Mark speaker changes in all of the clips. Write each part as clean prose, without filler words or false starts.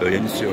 Speaker 1: Bien sûr.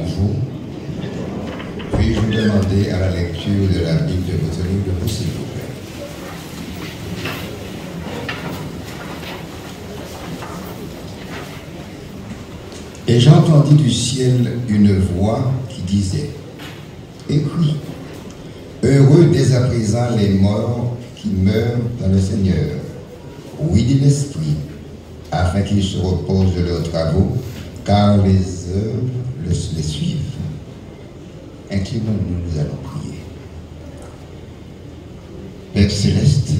Speaker 1: bonjour. Puis-je vous demander à la lecture de la Bible de vous tenir debout, s'il vous plaît. Et j'entendis du ciel une voix qui disait, écris, heureux dès à présent les morts qui meurent dans le Seigneur. Oui, dit l'Esprit, afin qu'ils se reposent de leurs travaux, car les œuvres les suivent. Inclinons-nous, nous allons prier. Père Céleste,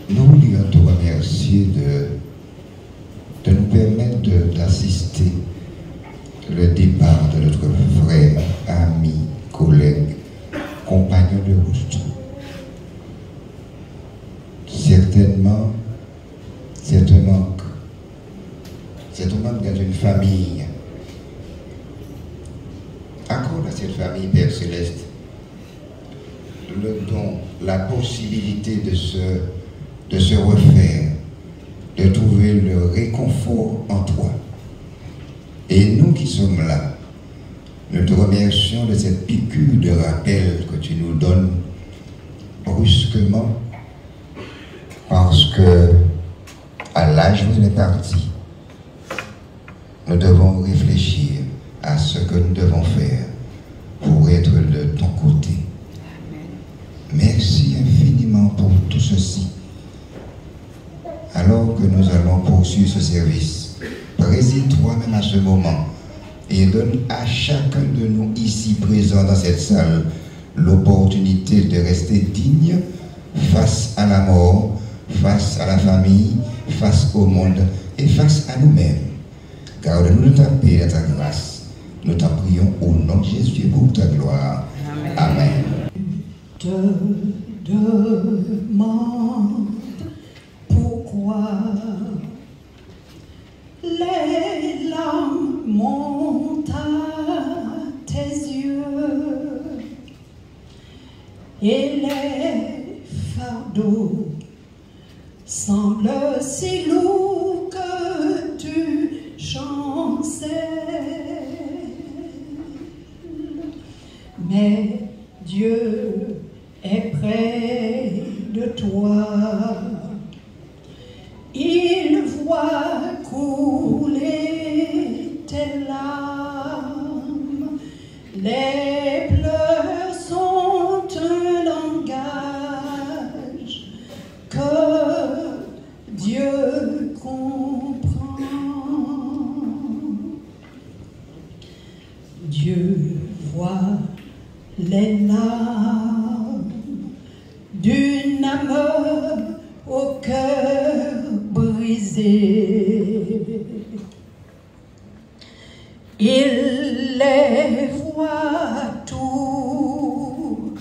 Speaker 1: nous voulions te remercier de nous permettre d'assister le départ de notre frère, ami, collègue, compagnon de route. Certainement, c'est un manque. C'est un manque dans une famille. Accorde à cette famille, Père Céleste, le don, la possibilité de se refaire, de trouver le réconfort en toi. Et nous qui sommes là, nous te remercions de cette piqûre de rappel que tu nous donnes brusquement, parce que à l'âge où on est parti, nous devons réfléchir à ce que nous devons faire pour être de ton côté. Merci infiniment pour tout ceci. Alors que nous allons poursuivre ce service, préside toi-même à ce moment et donne à chacun de nous ici présents dans cette salle l'opportunité de rester digne face à la mort, face à la famille, face au monde et face à nous-mêmes. Garde-nous de ta paix et de ta grâce. Nous t'en prions au nom de Jésus pour ta gloire. Amen.
Speaker 2: Te demande pourquoi les larmes montent à tes yeux et les fardeaux semblent si lourds que tu chancelles. Mais Dieu est près de toi. Il voit couler tes larmes. Les pleurs sont un langage que Dieu comprend. Dieu voit les larmes d'une âme au cœur brisé. Il les voit tous,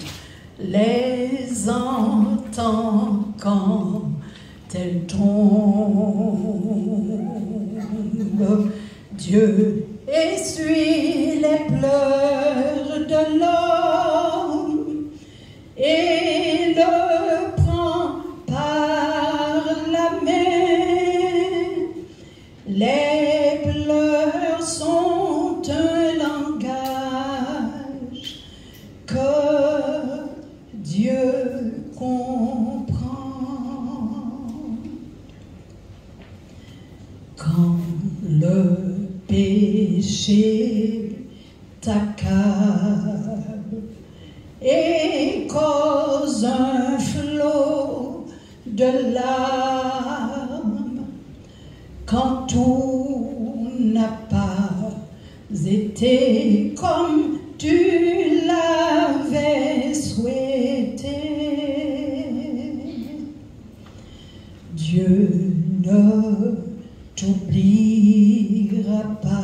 Speaker 2: les entend quand elles tombent. Dieu essuie les pleurs de l'homme et le prend par la main. Les pleurs sont un langage que Dieu comprend. Quand le péché t'accable et cause un flot de larmes, quand tout n'a pas été comme tu l'avais souhaité, Dieu ne t'oubliera pas.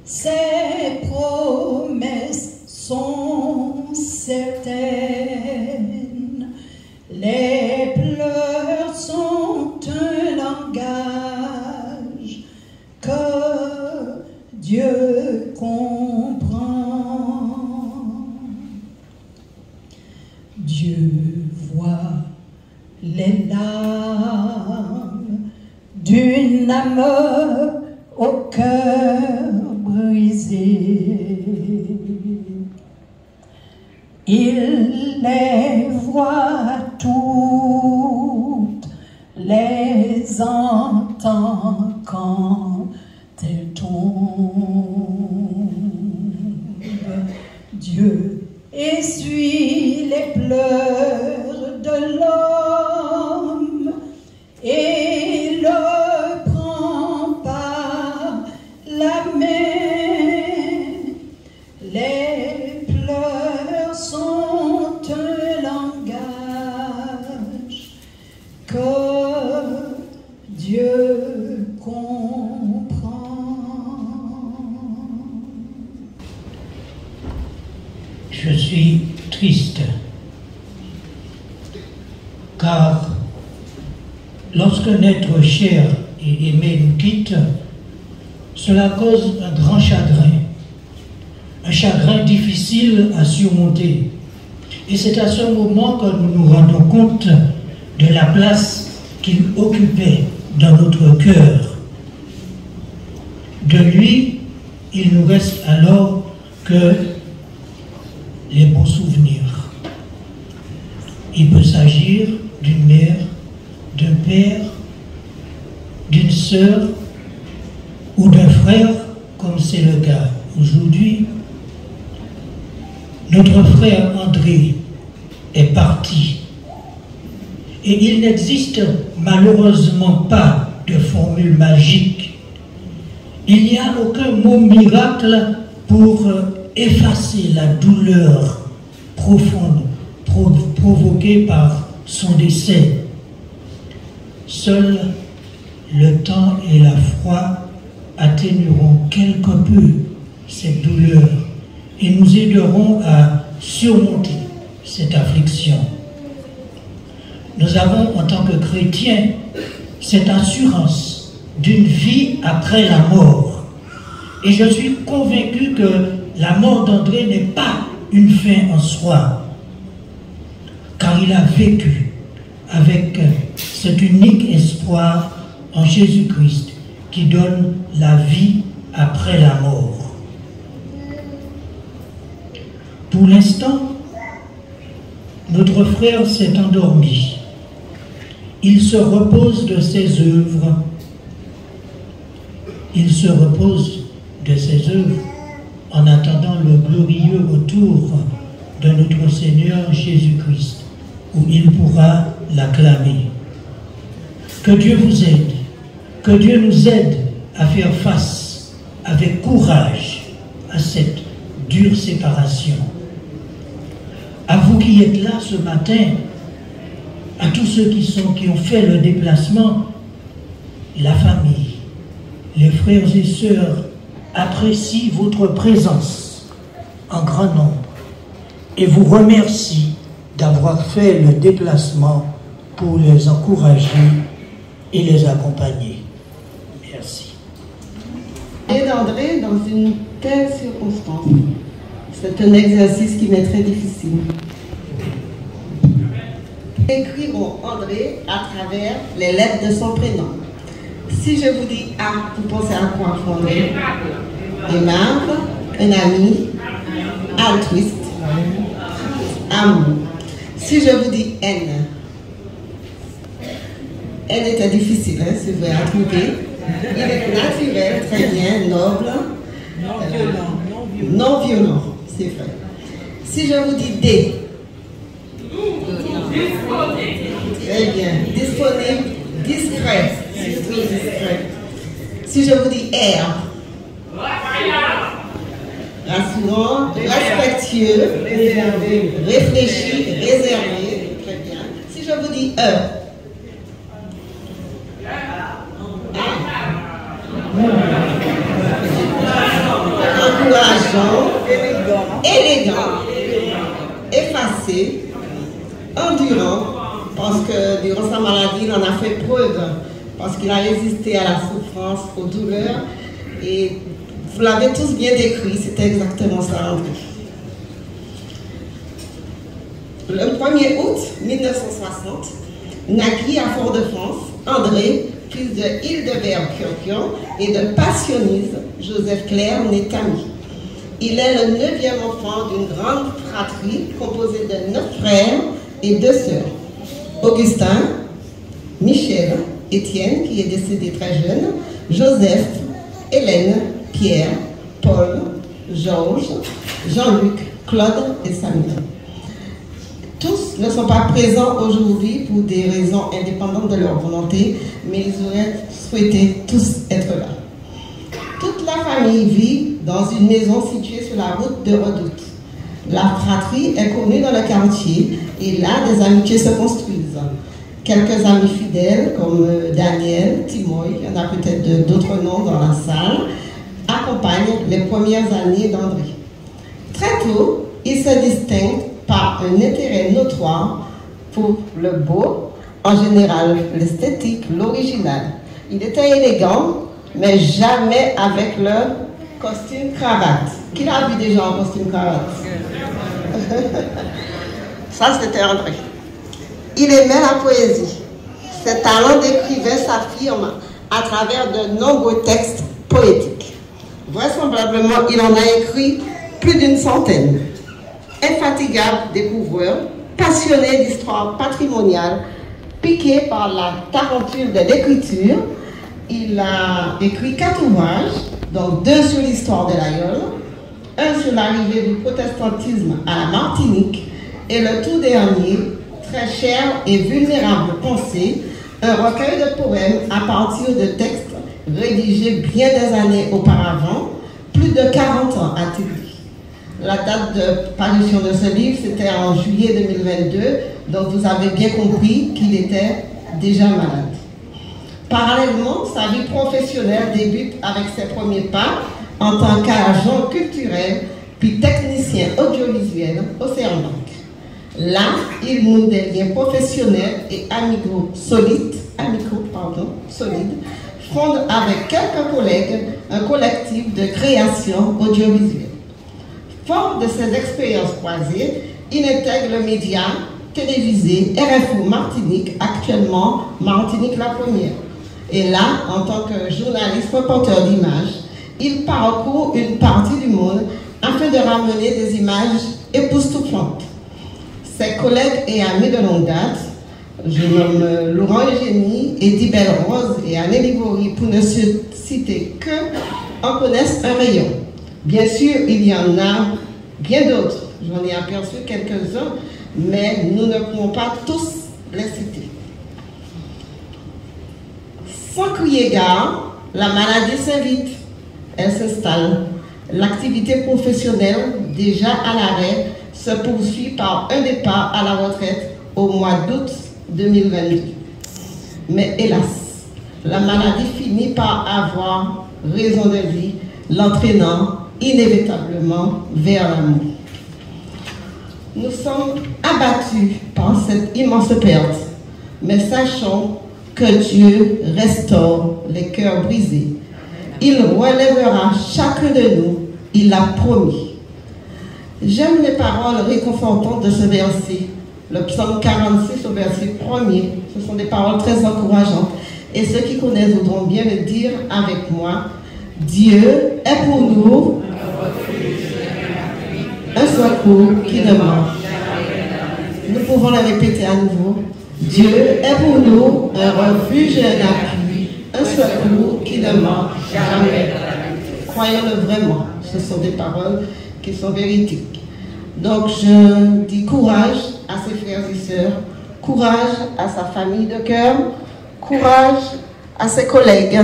Speaker 2: Ses promesses sont certaines. Les pleurs sont un langage que Dieu comprend. Dieu voit les larmes d'une âme au cœur apaisé. Il les voit toutes, les entend quand elles tombent. Dieu essuie les pleurs de l'homme et le prend par la main. Les pleurs sont un langage que Dieu comprend.
Speaker 3: Je suis triste, car lorsque notre cher et aimé nous quitte, cela cause un grand un chagrin difficile à surmonter. Et c'est à ce moment que nous nous rendons compte de la place qu'il occupait dans notre cœur. De lui, il nous reste alors que les bons souvenirs. Il peut s'agir d'une mère, d'un père, d'une sœur ou d'un frère, comme c'est le cas aujourd'hui. Notre frère André est parti et il n'existe malheureusement pas de formule magique. Il n'y a aucun mot miracle pour effacer la douleur profonde provoquée par son décès. Seul le temps et la froid atténueront quelque peu cette douleur et nous aideront à surmonter cette affliction. Nous avons, en tant que chrétiens, cette assurance d'une vie après la mort. Et je suis convaincu que la mort d'André n'est pas une fin en soi, car il a vécu avec cet unique espoir en Jésus-Christ qui donne la vie après la mort. Pour l'instant, notre frère s'est endormi. Il se repose de ses œuvres. Il se repose de ses œuvres en attendant le glorieux retour de notre Seigneur Jésus-Christ, où il pourra l'acclamer. Que Dieu vous aide, que Dieu nous aide à faire face avec courage à cette dure séparation. À vous qui êtes là ce matin, à tous ceux qui ont fait le déplacement, la famille, les frères et sœurs apprécient votre présence en grand nombre et vous remercie d'avoir fait le déplacement pour les encourager et les accompagner. Merci.
Speaker 4: Et d'André dans une telle circonstance, c'est un exercice qui m'est très difficile. Écrivons André à travers les lettres de son prénom. Si je vous dis A, vous pensez à quoi, André? Aimable, un ami, altruiste, amour. Si je vous dis N, N était difficile, hein, c'est vrai à trouver. Il est naturel, très bien, noble, non violent, c'est vrai. Si je vous dis D, très bien, disponible, discret, surtout discret. Si je vous dis R, rassurant, respectueux, réfléchi, réservé, très bien. Si je vous dis E, encourageant, élégant, effacé, endurant, parce que durant sa maladie, il en a fait preuve, parce qu'il a résisté à la souffrance, aux douleurs, et vous l'avez tous bien décrit, c'était exactement ça. Le 1er août 1960, naquit à Fort-de-France André fils de Hildebert-Kionkion et de Passionise Joseph-Claire Nétami. Il est le 9e enfant d'une grande fratrie composée de 9 frères et 2 sœurs. Augustin, Michel, Étienne, qui est décédé très jeune, Joseph, Hélène, Pierre, Paul, Georges, Jean-Luc, Claude et Samuel. Tous ne sont pas présents aujourd'hui pour des raisons indépendantes de leur volonté, mais ils auraient souhaité tous être là. Toute la famille vit dans une maison située sur la route de Redoute. La fratrie est connue dans le quartier et là, des amitiés se construisent. Quelques amis fidèles comme Daniel, Timoy, il y en a peut-être d'autres noms dans la salle, accompagnent les premières années d'André. Très tôt, il se distingue par un intérêt notoire pour le beau, en général l'esthétique, l'original. Il était élégant, mais jamais avec le costume cravate. Qui l'a vu déjà en costume cravate? Ça, c'était André. Il aimait la poésie. Ses talents d'écrivain s'affirment à travers de nombreux textes poétiques. Vraisemblablement, il en a écrit plus d'une centaine. Infatigable découvreur, passionné d'histoire patrimoniale, piqué par la tarentule de l'écriture, il a écrit 4 ouvrages, donc 2 sur l'histoire de l'Aïole, 1 sur l'arrivée du protestantisme à la Martinique, et le tout dernier, Très chère et vulnérable pensée, un recueil de poèmes à partir de textes rédigés bien des années auparavant, plus de 40 ans a-t-il dit. La date de parution de ce livre, c'était en juillet 2022, donc vous avez bien compris qu'il était déjà malade. Parallèlement, sa vie professionnelle débute avec ses premiers pas en tant qu'agent culturel puis technicien audiovisuel au CERNAC. Là, il noue des liens professionnels et amicaux solides, fonde avec quelques collègues un collectif de création audiovisuelle. Fort de ses expériences croisées, il intègre le média télévisé RFO Martinique, actuellement Martinique la Première. Et là, en tant que journaliste reporter d'images, il parcourt une partie du monde afin de ramener des images époustouflantes. Ses collègues et amis de longue date, je nomme Laurent Eugénie, Eddie Belle-Rose et Anne Livory, pour ne citer que, en connaissent un rayon. Bien sûr, il y en a bien d'autres. J'en ai aperçu quelques-uns, mais nous ne pouvons pas tous les citer. Sans crier gare, la maladie s'invite, elle s'installe. L'activité professionnelle, déjà à l'arrêt, se poursuit par un départ à la retraite au mois d'août 2022. Mais hélas, la maladie finit par avoir raison de vie, l'entraînant inévitablement vers l'amour. Nous sommes abattus par cette immense perte, mais sachons que Dieu restaure les cœurs brisés. Il relèvera chacun de nous, il l'a promis. J'aime les paroles réconfortantes de ce verset, le psaume 46 au verset 1er. Ce sont des paroles très encourageantes. Et ceux qui connaissent voudront bien le dire avec moi. Dieu est pour nous un secours qui ne manque. Nous pouvons le répéter à nouveau. Dieu est pour nous un refuge et un appui, un secours qui ne manque jamais. Croyons-le vraiment. Ce sont des paroles qui sont véridiques. Donc je dis courage à ses frères et sœurs, courage à sa famille de cœur, courage à ses collègues,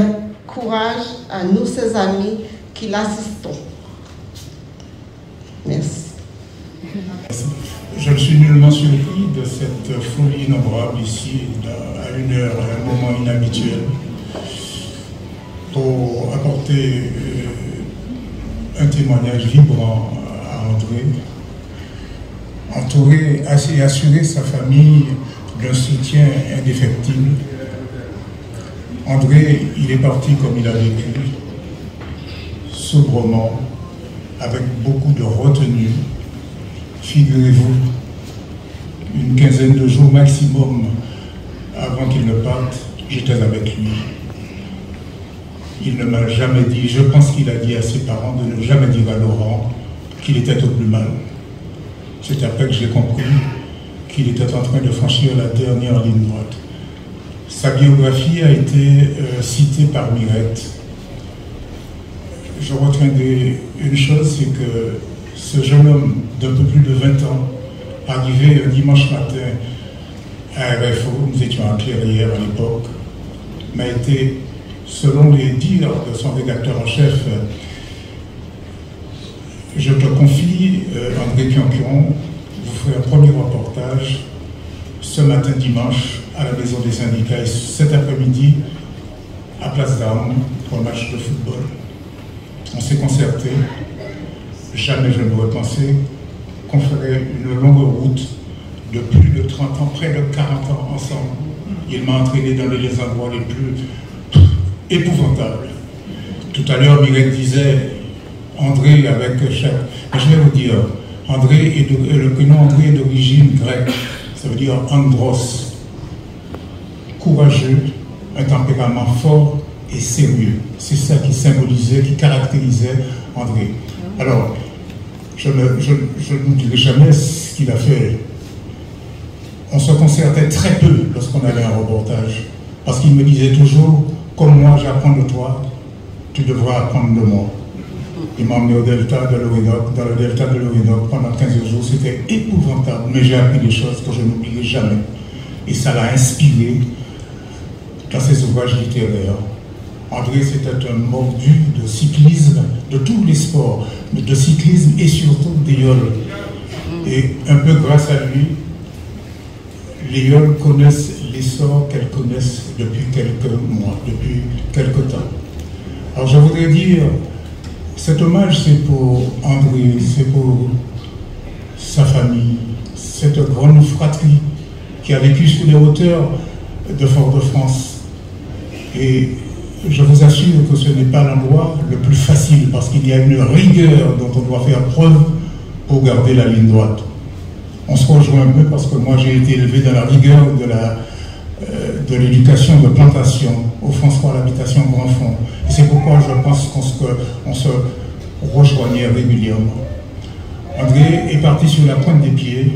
Speaker 4: courage à nous, ses amis qui l'assistons. Merci.
Speaker 5: Je ne suis nullement surpris de cette folie innombrable ici, à une heure, à un moment inhabituel, pour apporter un témoignage vibrant à André, entourer et assurer sa famille d'un soutien indéfectible. André, il est parti comme il a vécu, sobrement, avec beaucoup de retenue. Figurez-vous, une quinzaine de jours maximum avant qu'il ne parte, j'étais avec lui. il ne m'a jamais dit, je pense qu'il a dit à ses parents de ne jamais dire à Laurent qu'il était au plus mal. C'est après que j'ai compris qu'il était en train de franchir la dernière ligne droite. Sa biographie a été citée par Mirette. Je retiendrai une chose, c'est que ce jeune homme d'un peu plus de 20 ans, arrivé un dimanche matin à RFO, nous étions à Clairière à l'époque, m'a été, selon les dires de son rédacteur en chef, je te confie, André Pianpion, vous ferez un premier reportage ce matin dimanche à la Maison des Syndicats et cet après-midi à Place d'Armes pour un match de football. On s'est concerté, jamais je n'aurais pensé qu'on ferait une longue route de plus de 30 ans, près de 40 ans ensemble. Il m'a entraîné dans les endroits les plus épouvantables. Tout à l'heure, Mireille disait André avec chaque... Mais je vais vous dire, le prénom André est d'origine grecque, ça veut dire Andros, courageux, un tempérament fort et sérieux. C'est ça qui symbolisait, qui caractérisait André. Alors, je n'oublierai jamais ce qu'il a fait. On se concertait très peu lorsqu'on avait un reportage, parce qu'il me disait toujours, comme moi j'apprends de toi, tu devras apprendre de moi. Il m'a emmené au delta de l'Orénoque, dans le delta de l'Orénoque pendant 15 jours, c'était épouvantable, mais j'ai appris des choses que je n'oublierai jamais. Et ça l'a inspiré dans ses ouvrages littéraires. André, c'était un mordu de cyclisme, de tous les sports, de cyclisme et surtout d'éole. Et un peu grâce à lui, les éoles connaissent l'essor qu'elles connaissent depuis quelques mois, depuis quelques temps. Alors je voudrais dire, cet hommage c'est pour André, c'est pour sa famille, cette grande fratrie qui a vécu sur les hauteurs de Fort-de-France. Et je vous assure que ce n'est pas l'endroit le plus facile parce qu'il y a une rigueur dont on doit faire preuve pour garder la ligne droite. On se rejoint un peu parce que moi j'ai été élevé dans la rigueur de l'éducation de plantation au François à l'habitation Grand Fond. Et c'est pourquoi je pense qu'on se rejoignait régulièrement. André est parti sur la pointe des pieds.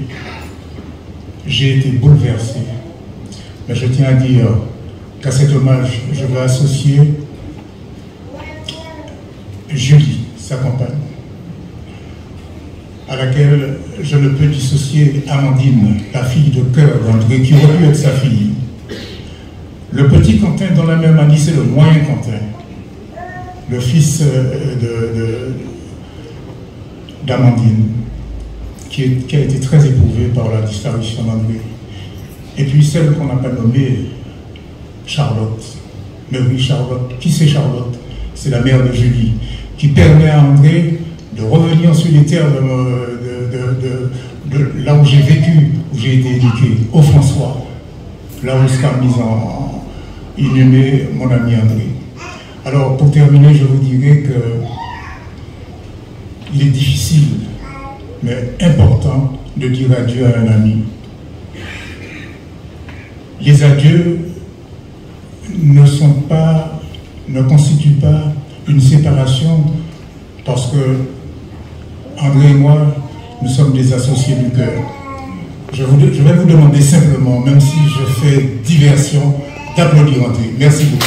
Speaker 5: J'ai été bouleversé. Mais je tiens à dire qu'à cet hommage, je vais associer Julie, sa compagne, à laquelle je ne peux dissocier Amandine, la fille de cœur d'André, qui aurait pu être sa fille. Le petit Quentin, dans la même année, c'est le moyen Quentin, le fils d'Amandine, qui a été très éprouvé par la disparition d'André. Et puis celle qu'on n'a pas nommée, Charlotte. Mais oui, Charlotte. Qui c'est Charlotte? C'est la mère de Julie, qui permet à André de revenir sur les terres de là où j'ai vécu, où j'ai été éduqué, au François, là où Scarmisan inhumé mon ami André. Alors, pour terminer, je vous dirais que il est difficile, mais important de dire adieu à un ami. Les adieux ne constituent pas une séparation parce que André et moi, nous sommes des associés du cœur. Je vais vous demander simplement, même si je fais diversion, d'applaudir André. Merci beaucoup.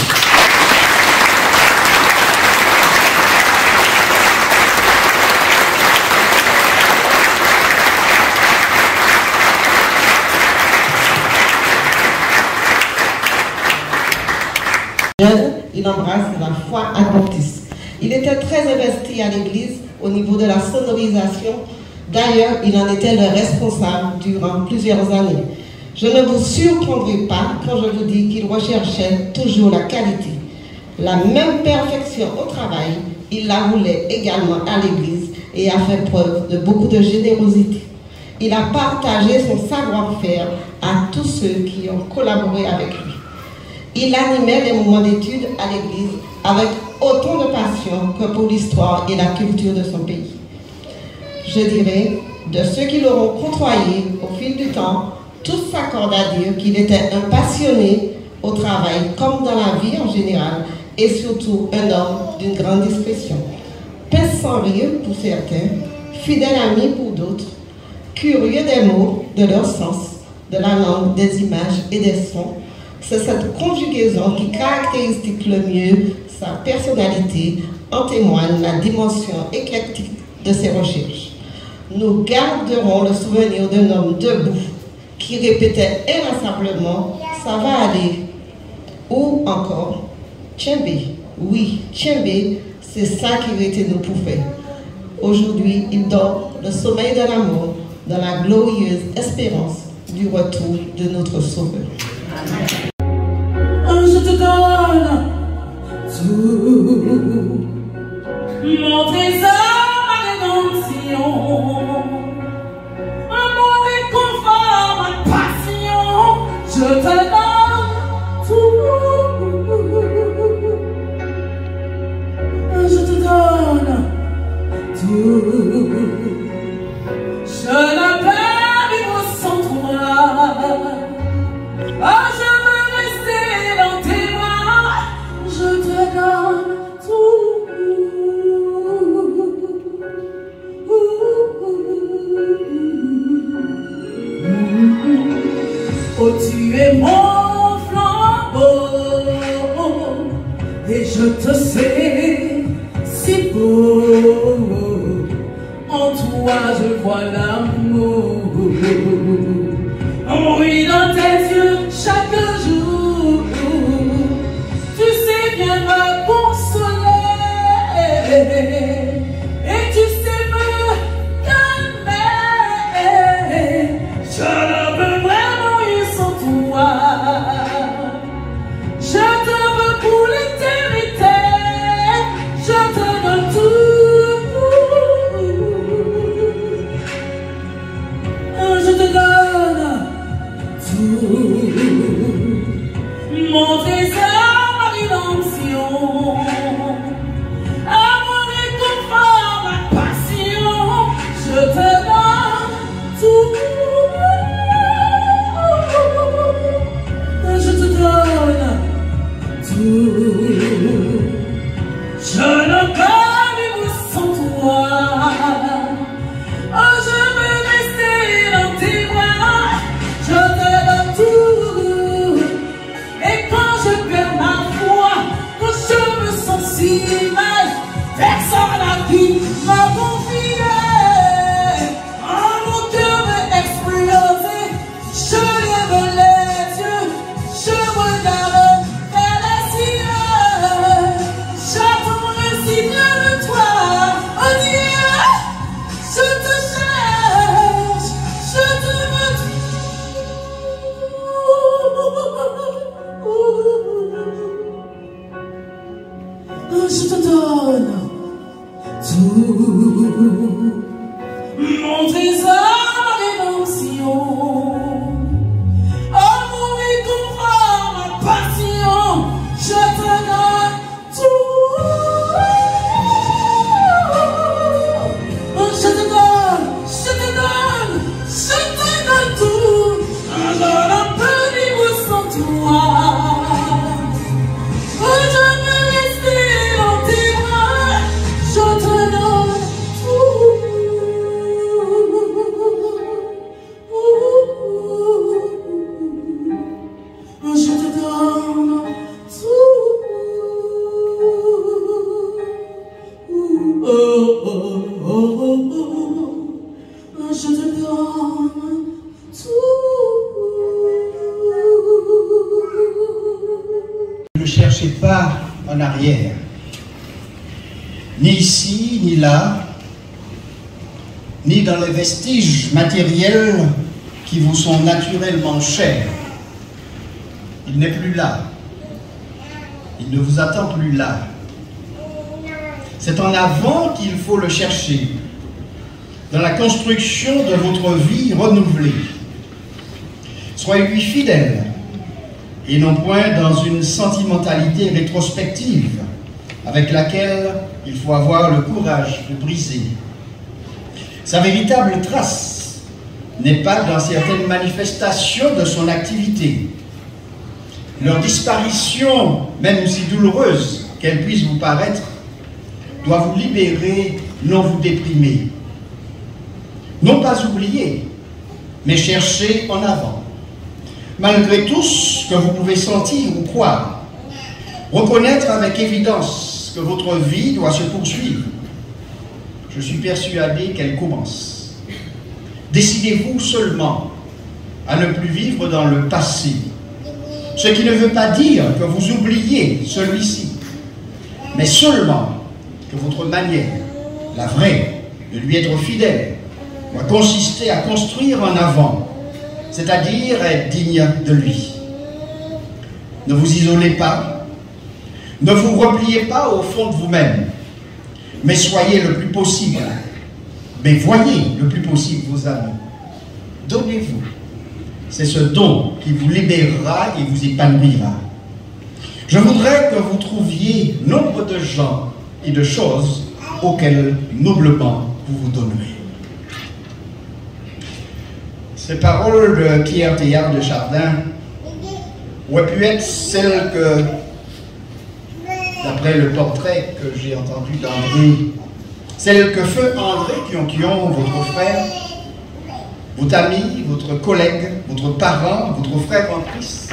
Speaker 4: Il embrasse la foi adventiste. Il était très investi à l'église au niveau de la sonorisation. D'ailleurs, il en était le responsable durant plusieurs années. Je ne vous surprendrai pas quand je vous dis qu'il recherchait toujours la qualité. La même perfection au travail, il la voulait également à l'église et a fait preuve de beaucoup de générosité. Il a partagé son savoir-faire à tous ceux qui ont collaboré avec lui. Il animait les moments d'études à l'église avec autant de passion que pour l'histoire et la culture de son pays. Je dirais, de ceux qui l'auront côtoyé au fil du temps, tous s'accordent à dire qu'il était un passionné au travail comme dans la vie en général et surtout un homme d'une grande discrétion. Pince sans rire pour certains, fidèle ami pour d'autres, curieux des mots, de leur sens, de la langue, des images et des sons. C'est cette conjugaison qui caractérise le mieux sa personnalité, en témoigne la dimension éclectique de ses recherches. Nous garderons le souvenir d'un homme debout qui répétait inlassablement « ça va aller » ou encore « Tchembe ». Oui, Tchembe, c'est ça qui était nos poufets. Aujourd'hui, il dort le sommeil de l'amour dans la glorieuse espérance du retour de notre Sauveur.
Speaker 6: Je te donne tout, mon trésor, ma rédemption, mon réconfort, ma passion, je te donne tout. Je te donne tout. Je ne peux vivre sans toi. Oh, je veux rester dans tes bras. Je te donne tout. Oh, tu es mon flambeau et je te sais si beau. En toi je vois l'amour. Oui, dans tes yeux chaque jour. Tu sais bien me consoler et tu sais me calmer. Je ne peux vraiment vivre sans toi. Je te veux pour l'éternité. Je te donne tout. Je te donne tout. Mon trésor, ma rédemption, amour et confort, ma passion. Je te donne tout. Je te donne tout. Je ne peux vivre sans toi. Oh, je veux rester dans tes bras. Je te donne tout. Et quand je perds ma foi, quand je me sens si mal, personne à qui m'a confié. Oh, mon cœur veut exploser. Je lève les yeux, je regarde vers les cieux. J'attends le signal de toi. Oh Dieu, je te cherche, je te veux. Je te donne tout. Mon trésor, ma rédemption, oh mon réconfort, ma passion. Je te donne tout. Je te donne, je te donne, je te donne tout. Je ne peux vivre sans toi. Oh, je veux rester dans tes bras. Je te donne tout. Je te donne tout. Je te donne tout.
Speaker 7: Ne cherchez pas en arrière, ni ici, ni là, ni dans les vestiges matériels qui vous sont naturellement chers. Il n'est plus là. Il ne vous attend plus là. C'est en avant qu'il faut le chercher, dans la construction de votre vie renouvelée. Soyez-lui fidèle, et non point dans une sentimentalité rétrospective avec laquelle il faut avoir le courage de briser. Sa véritable trace n'est pas dans certaines manifestations de son activité. Leur disparition, même si douloureuse, qu'elle puisse vous paraître, doit vous libérer, non vous déprimer. Non pas oublier, mais chercher en avant. Malgré tout ce que vous pouvez sentir ou croire, reconnaître avec évidence que votre vie doit se poursuivre. Je suis persuadé qu'elle commence. Décidez-vous seulement à ne plus vivre dans le passé, ce qui ne veut pas dire que vous oubliez celui-ci, mais seulement que votre manière, la vraie, de lui être fidèle, doit consister à construire en avant, c'est-à-dire être digne de lui. Ne vous isolez pas, ne vous repliez pas au fond de vous-même, mais soyez le plus possible, mais voyez le plus possible vos amis. Donnez-vous. C'est ce don qui vous libérera et vous épanouira. Je voudrais que vous trouviez nombre de gens et de choses auxquelles noblement vous vous donnerez. Ces paroles de Pierre Teilhard de Chardin auraient pu être celles que, d'après le portrait que j'ai entendu d'André, celles que feu André Kionkion, votre frère, votre ami, votre collègue, votre parent, votre frère en Christ,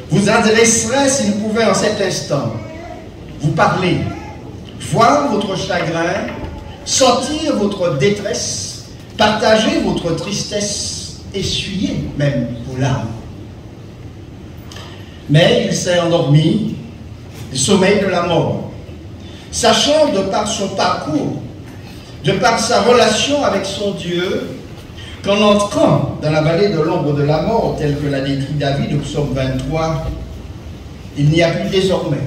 Speaker 7: vous adresserait s'il pouvait en cet instant vous parler, voir votre chagrin, sentir votre détresse, partager votre tristesse, essuyer même vos larmes. Mais il s'est endormi du sommeil de la mort, sachant de par son parcours, de par sa relation avec son Dieu, qu'en entrant dans la vallée de l'ombre de la mort, telle que l'a décrit David au psaume 23, il n'y a plus désormais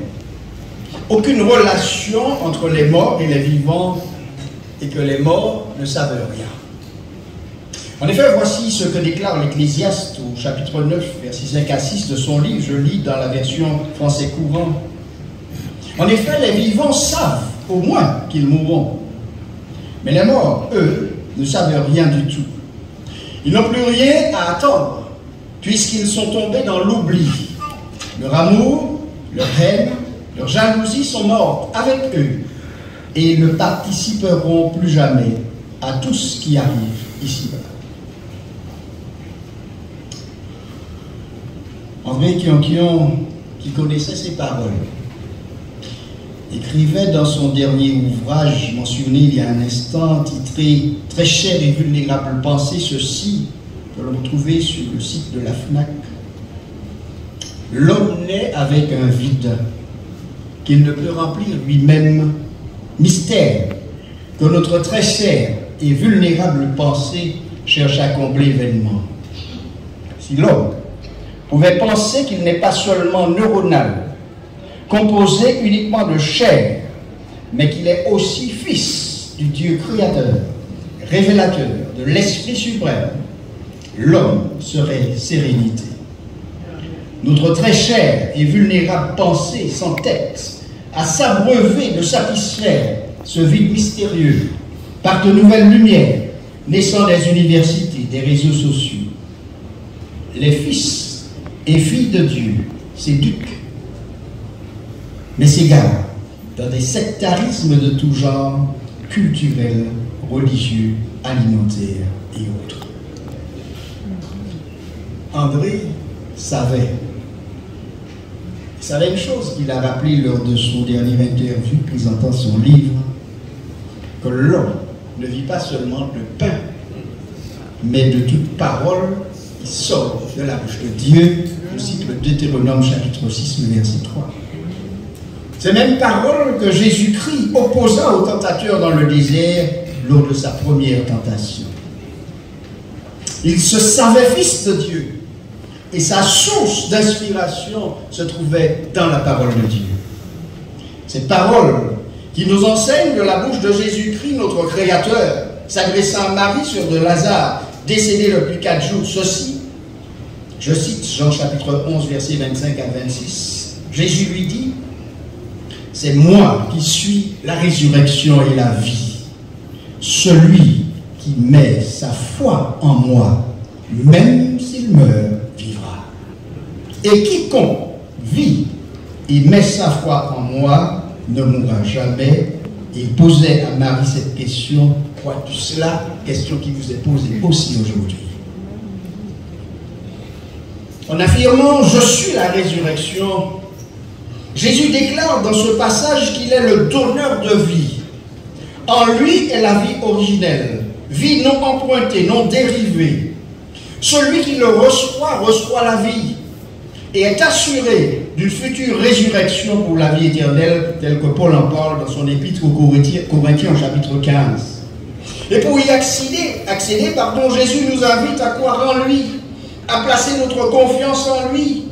Speaker 7: aucune relation entre les morts et les vivants, et que les morts ne savent rien. En effet, voici ce que déclare l'Ecclésiaste au chapitre 9, versets 5 à 6 de son livre, je lis dans la version français courant. En effet, les vivants savent au moins qu'ils mourront, mais les morts, eux, ne savent rien du tout. Ils n'ont plus rien à attendre, puisqu'ils sont tombés dans l'oubli. Leur amour, leur haine, leur jalousie sont mortes avec eux, et ils ne participeront plus jamais à tout ce qui arrive ici-bas. André Kionkion, qui connaissait ces paroles, écrivait dans son dernier ouvrage, mentionné il y a un instant, titré « Très chère et vulnérable pensée », ceci, que l'on trouvait sur le site de la FNAC. L'homme naît avec un vide qu'il ne peut remplir lui-même, mystère que notre très chère et vulnérable pensée cherche à combler vainement. Si l'homme pouvait penser qu'il n'est pas seulement neuronal, composé uniquement de chair, mais qu'il est aussi fils du Dieu créateur, révélateur de l'Esprit suprême, l'homme serait sérénité. Notre très chère et vulnérable pensée s'entête à s'abreuver de satisfaire ce vide mystérieux par de nouvelles lumières naissant des universités, des réseaux sociaux. Les fils et filles de Dieu s'éduquent, mais s'égarent dans des sectarismes de tout genre, culturels, religieux, alimentaires et autres. André savait une chose qu'il a rappelé lors de son dernier interview présentant son livre, que l'homme ne vit pas seulement de pain, mais de toute parole qui sort de la bouche de Dieu. Je cite le Deutéronome chapitre 6, verset 3. Ces mêmes paroles que Jésus-Christ opposa au tentateur dans le désert lors de sa première tentation. Il se savait fils de Dieu et sa source d'inspiration se trouvait dans la parole de Dieu. Cette parole qui nous enseigne de la bouche de Jésus-Christ, notre Créateur, s'adressant à Marie sur de Lazare, décédé depuis 4 jours, ceci, je cite Jean chapitre 11, versets 25 à 26, Jésus lui dit, « C'est moi qui suis la résurrection et la vie. Celui qui met sa foi en moi, même s'il meurt, vivra. Et quiconque vit et met sa foi en moi ne mourra jamais. Il posait à Marie cette question, crois-tu cela? Question qui vous est posée aussi aujourd'hui. En affirmant « Je suis la résurrection », Jésus déclare dans ce passage qu'il est le donneur de vie. En lui est la vie originelle, vie non empruntée, non dérivée. Celui qui le reçoit, reçoit la vie et est assuré d'une future résurrection pour la vie éternelle, tel que Paul en parle dans son épître aux Corinthiens au chapitre 15. Et pour y accéder, Jésus nous invite à croire en lui, à placer notre confiance en lui,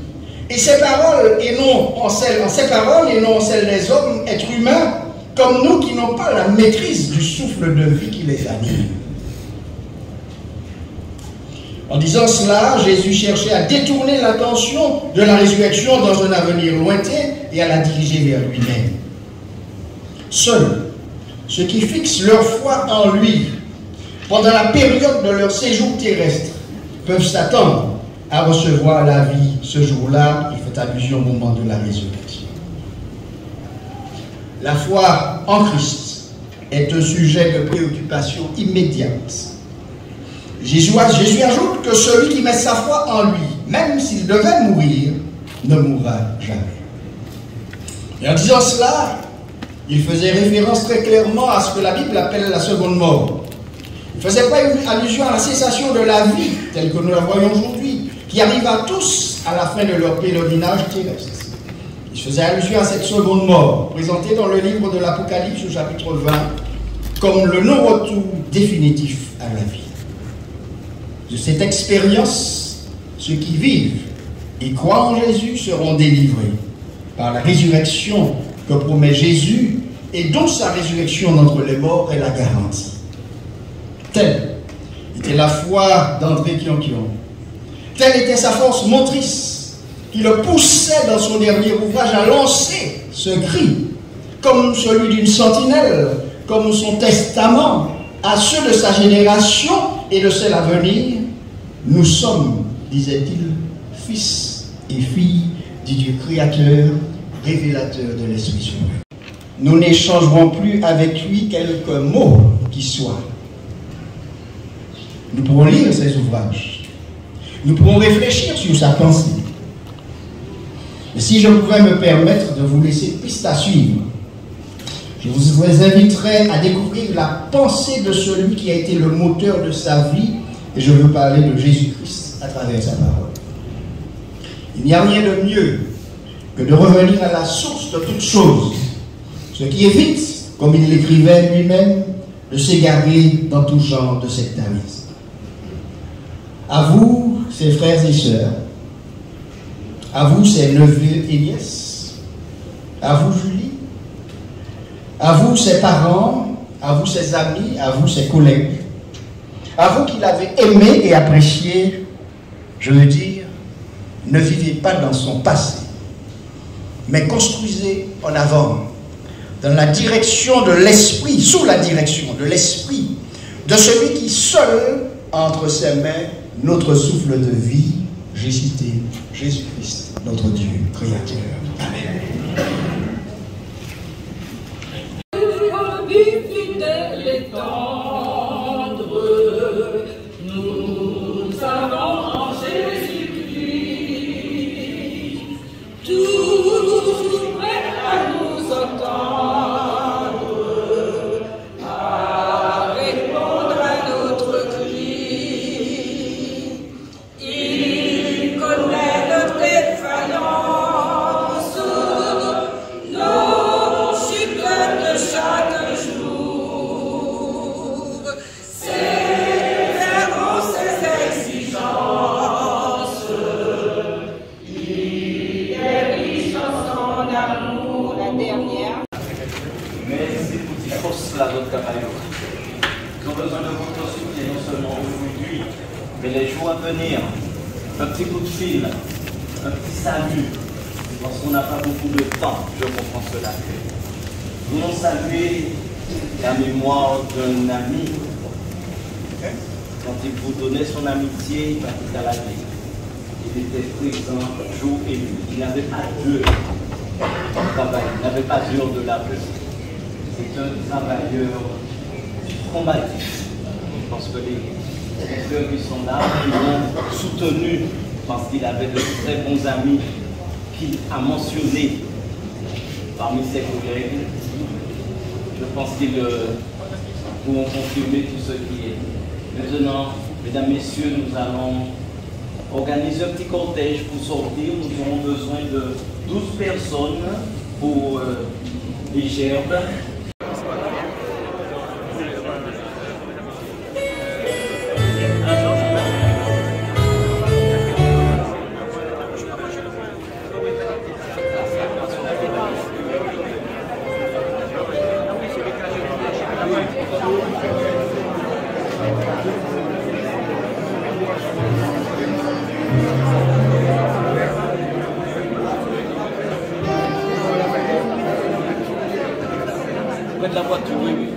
Speaker 7: et ses paroles, et non en celles des hommes, êtres humains, comme nous qui n'ont pas la maîtrise du souffle de vie qui les anime. En disant cela, Jésus cherchait à détourner l'attention de la résurrection dans un avenir lointain et à la diriger vers lui-même. Seuls ceux qui fixent leur foi en lui pendant la période de leur séjour terrestre peuvent s'attendre à recevoir la vie ce jour-là. Il fait allusion au moment de la résurrection. La foi en Christ est un sujet de préoccupation immédiate. Jésus ajoute que celui qui met sa foi en lui, même s'il devait mourir, ne mourra jamais. Et en disant cela, il faisait référence très clairement à ce que la Bible appelle la seconde mort. Il ne faisait pas une allusion à la cessation de la vie, telle que nous la voyons aujourd'hui, qui arrive à tous à la fin de leur pèlerinage terrestre. Il faisait allusion à cette seconde mort, présentée dans le livre de l'Apocalypse au chapitre 20, comme le non-retour définitif à la vie. De cette expérience, ceux qui vivent et croient en Jésus seront délivrés par la résurrection que promet Jésus et dont sa résurrection d'entre les morts est la garantie. Telle était la foi d'André Kiankian. Telle était sa force motrice qui le poussait dans son dernier ouvrage à lancer ce cri, comme celui d'une sentinelle, comme son testament à ceux de sa génération et de celle à venir. Nous sommes, disait-il, fils et filles du Dieu créateur, révélateur de l'Esprit suprême. Nous n'échangerons plus avec lui quelques mots qui soient. Nous pourrons lire ses ouvrages. Nous pourrons réfléchir sur sa pensée. Et si je pouvais me permettre de vous laisser piste à suivre, je vous inviterai à découvrir la pensée de celui qui a été le moteur de sa vie, et je veux parler de Jésus-Christ à travers sa parole. Il n'y a rien de mieux que de revenir à la source de toutes choses, ce qui évite, comme il l'écrivait lui-même, de s'égarer dans tout genre de sectarisme. À vous, ses frères et sœurs, à vous, ses neveux et nièces, à vous, Julie, à vous, ses parents, à vous, ses amis, à vous, ses collègues, à vous qui l'avez aimé et apprécié, je veux dire, ne vivez pas dans son passé, mais construisez en avant, dans la direction de l'Esprit, sous la direction de l'Esprit, de celui qui seul a entre ses mains notre souffle de vie, j'ai cité Jésus-Christ, notre Dieu créateur. Amen.
Speaker 8: Un petit coup de fil, un petit salut, lorsqu'on n'a pas beaucoup de temps, je comprends cela. Nous allons saluer la mémoire d'un ami, quand il vous donnait son amitié, il était présent jour et nuit. Il avait à deux Il n'avait pas dur de l'aveu. C'est un travailleur combatif. Parce que les frères qui sont là, ils l'ont soutenu parce qu'il avait de très bons amis qu'il a mentionnés parmi ses collègues. Je pense qu'ils pourront confirmer tout ce qui est. Maintenant, mesdames, messieurs, nous allons organiser un petit cortège pour sortir. Nous aurons besoin de 12 personnes pour les gerbes.
Speaker 9: De la voiture, oui, oui.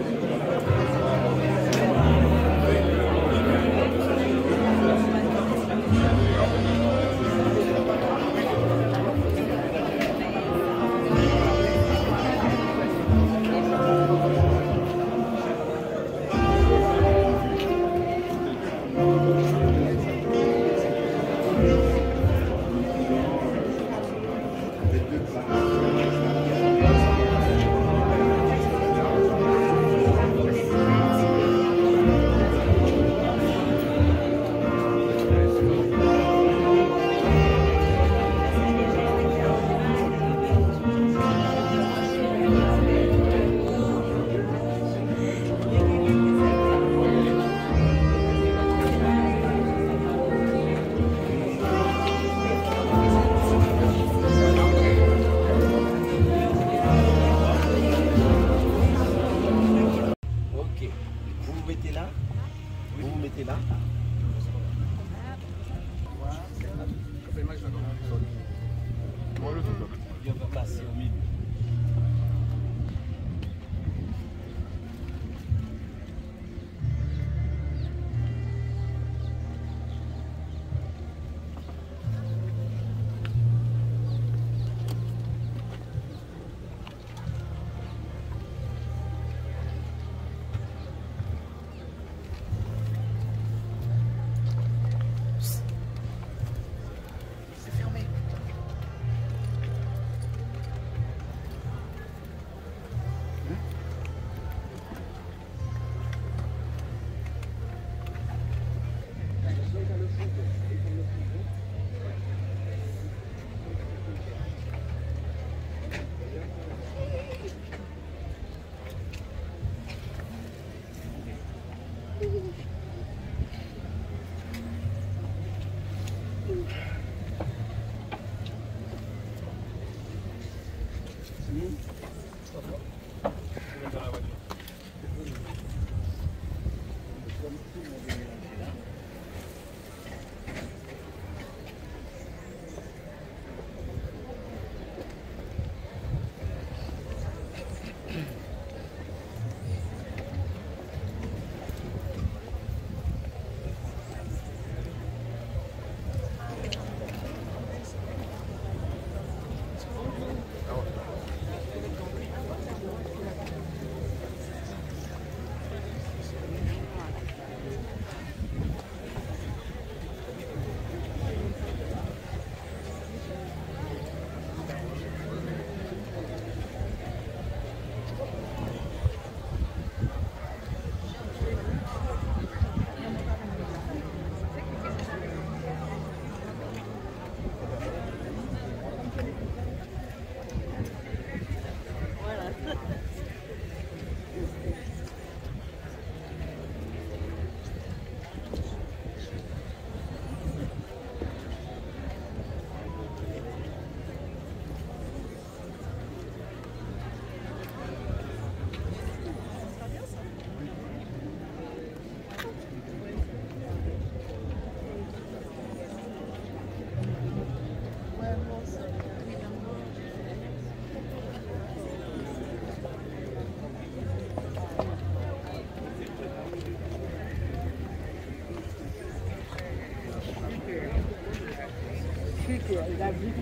Speaker 10: Chique, il a vu.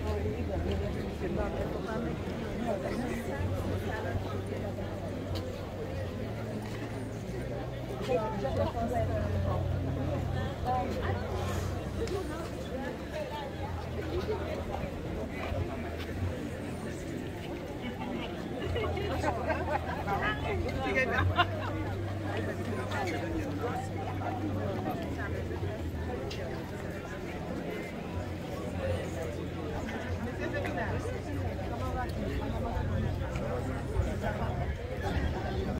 Speaker 6: Obrigada.